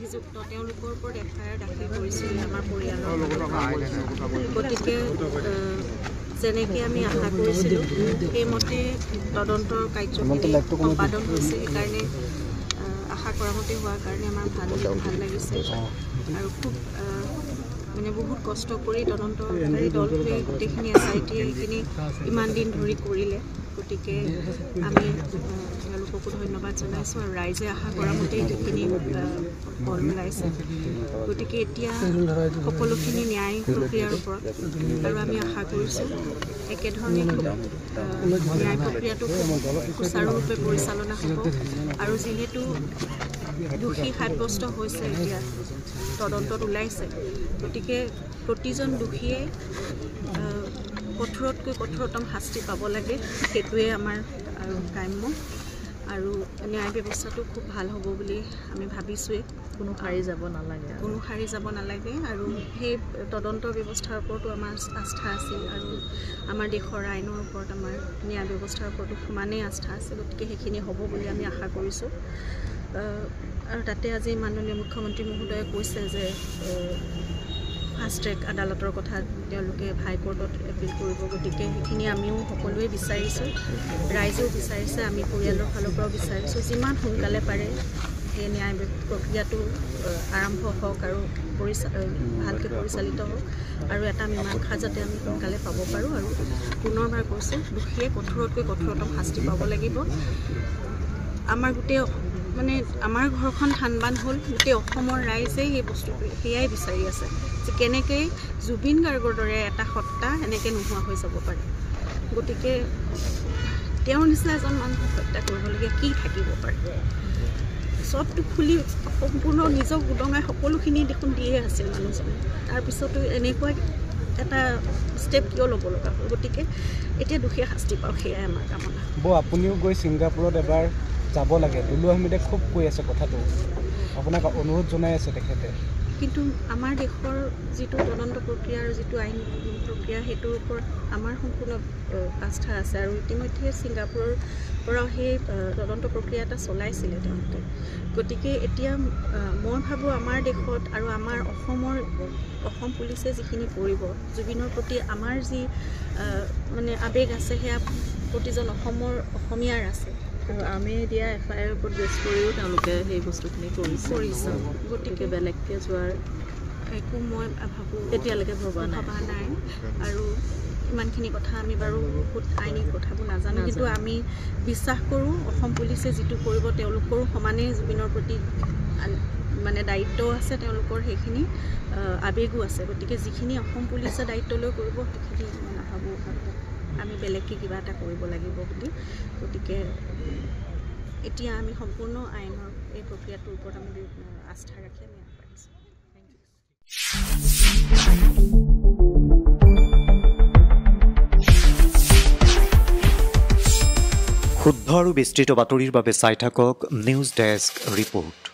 অভিযুক্ত তেওঁলোকৰ ওপৰত এফআইআৰ দাখিল কৰিছিল আমাৰ পৰিয়ালৰ গতিকে যেনেকৈ আমি আশা কৰিছিলোঁ সেইমতে তদন্তৰ কাৰ্যখিনি সম্পাদন হৈছে সেইকাৰণে আশা কৰা মতে হোৱাৰ কাৰণে আমাৰ ভাল লাগিছে আৰু খুব মানে বহুত কষ্ট কৰি তদন্তকাৰী দলটোৱে গোটেইখিনি SIT এইখিনি ইমান দিন ধৰি কৰিলে গতিকে আমি তেওঁলোককো ধন্যবাদ জনাইছোঁ আৰু ৰাইজে আশা কৰা মতেই সেইখিনি ফল ওলাইছে গতিকে এতিয়া সকলোখিনি ন্যায় প্ৰক্ৰিয়াৰ ওপৰত আৰু আমি আশা কৰিছোঁ একেধৰণে ন্যায় প্ৰক্ৰিয়াটো সুচাৰুৰূপে পৰিচালনা হ'ব আৰু যিহেতু দোষী সাব্যস্ত হৈছে এতিয়া তদন্তত ওলাইছে গতিকে প্ৰতিজন দোষীয়ে কঠোৰতকৈ কঠোৰতম শাস্তি পাব লাগে সেইটোৱে আমাৰ কাম্য আৰু ন্যায় ব্যৱস্থাটো খুব ভাল হ'ব বুলি আমি ভাবিছোঁৱেই কোনো সাৰি যাব নালাগে আৰু সেই তদন্ত ব্যৱস্থাৰ ওপৰতো আমাৰ আস্থা আছিল আৰু আমাৰ দেশৰ আইনৰ ওপৰত আমাৰ ন্যায় ব্যৱস্থাৰ ওপৰতো সমানেই আস্থা আছে গতিকে সেইখিনি হ'ব বুলি আমি আশা কৰিছোঁ আৰু তাতে আজি মাননীয় মুখ্যমন্ত্ৰী মহোদয়ে কৈছে যে ফাষ্ট ট্ৰেক আদালতৰ কথা তেওঁলোকে হাইকোৰ্টত এপিল কৰিব গতিকে সেইখিনি আমিও সকলোৱে বিচাৰিছোঁ ৰাইজেও বিচাৰিছে আমি পৰিয়ালৰ ফালৰ পৰাও বিচাৰিছোঁ যিমান সোনকালে পাৰে সেই ন্যায় প্ৰক্ৰিয়াটো আৰম্ভ হওক আৰু ভালকৈ পৰিচালিত হওক আৰু এটা মীমাংসা যাতে আমি সোনকালে পাব পাৰোঁ আৰু পুনৰবাৰ কৈছোঁ দোষীয়ে কঠোৰতকৈ কঠোৰতম শাস্তি পাব লাগিব আমাৰ গোটেই মানে আমাৰ ঘৰখন থানবান হ'ল গোটেই অসমৰ ৰাইজেই এই বস্তুটো সেয়াই বিচাৰি আছে যে কেনেকৈ জুবিন গাৰ্গৰ দৰে এটা সত্তা এনেকৈ নোহোৱা হৈ যাব পাৰে গতিকে তেওঁৰ নিচিনা এজন মানুহক হত্যা কৰিবলগীয়া কি থাকিব পাৰে চবটো খুলি সম্পূৰ্ণ নিজক উদঙাই সকলোখিনি দেখোন দিয়ে আছিল মানুহজনে তাৰপিছতো এনেকুৱা এটা ষ্টেপ কিয় ল'ব লগা হ'ল গতিকে এতিয়া দোষীয়ে শাস্তি পাওক সেয়াই আমাৰ কামনা আপুনিও গৈ ছিংগাপুৰত এবাৰ যাব লাগে দুলু আহমেদে খুব কৈ আছে কথাটো আপোনাক অনুৰোধ জনাই আছে তেখেতে কিন্তু আমাৰ দেশৰ যিটো তদন্ত প্ৰক্ৰিয়া আৰু যিটো আইন প্ৰক্ৰিয়া সেইটোৰ ওপৰত আমাৰ সম্পূৰ্ণ আস্থা আছে আৰু ইতিমধ্যে ছিংগাপুৰৰ পৰাও সেই তদন্ত প্ৰক্ৰিয়া এটা চলাইছিলে তেওঁলোকে গতিকে এতিয়া মই ভাবোঁ আমাৰ দেশত আৰু আমাৰ অসম পুলিচে যিখিনি কৰিব জুবিনৰ প্ৰতি আমাৰ যি মানে আৱেগ আছে সেয়া প্ৰতিজন অসমীয়াৰ আছে আৰু আমি দিয়া এফআইআৰ ওপৰত বেছ কৰিও তেওঁলোকে সেই বস্তুখিনি কৰিছে গতিকে বেলেগকৈ যোৱাৰ একো মই ভাবোঁ এতিয়ালৈকে ভবা নাই আৰু ইমানখিনি কথা আমি বাৰু বহুত আইনী কথাবোৰ নাজানো কিন্তু আমি বিশ্বাস কৰোঁ অসম পুলিচে যিটো কৰিব তেওঁলোকৰো সমানেই জুবিনৰ প্ৰতি মানে দায়িত্ব আছে তেওঁলোকৰ সেইখিনি আৱেগো আছে গতিকে যিখিনি অসম পুলিচে দায়িত্ব লৈ কৰিব সেইখিনি মই নাভাবোঁ আমি বেলেগকৈ কিবা এটা কৰিব লাগিব বুলি গতিকে এতিয়া আমি সম্পূৰ্ণ আইনৰ এই প্ৰক্ৰিয়াটোৰ ওপৰত আমি আস্থা ৰাখি আমি আগবাঢ়িছোঁ শুদ্ধ আৰু বিস্তৃত বাতৰিৰ বাবে চাই থাকক নিউজ ডেস্ক ৰিপৰ্ট।